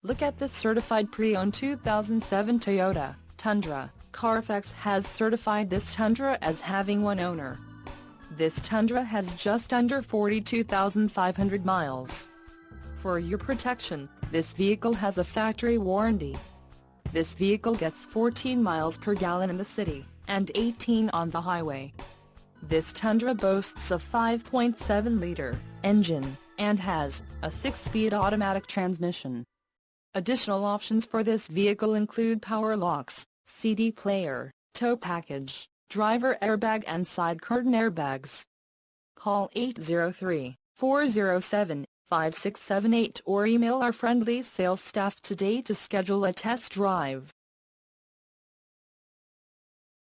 Look at this certified pre-owned 2007 Toyota Tundra. Carfax has certified this Tundra as having one owner. This Tundra has just under 42,500 miles. For your protection, this vehicle has a factory warranty. This vehicle gets 14 miles per gallon in the city, and 18 on the highway. This Tundra boasts a 5.7-liter engine, and has a 6-speed automatic transmission. Additional options for this vehicle include power locks, CD player, tow package, driver airbag and side curtain airbags. Call 803-407-5678 or email our friendly sales staff today to schedule a test drive.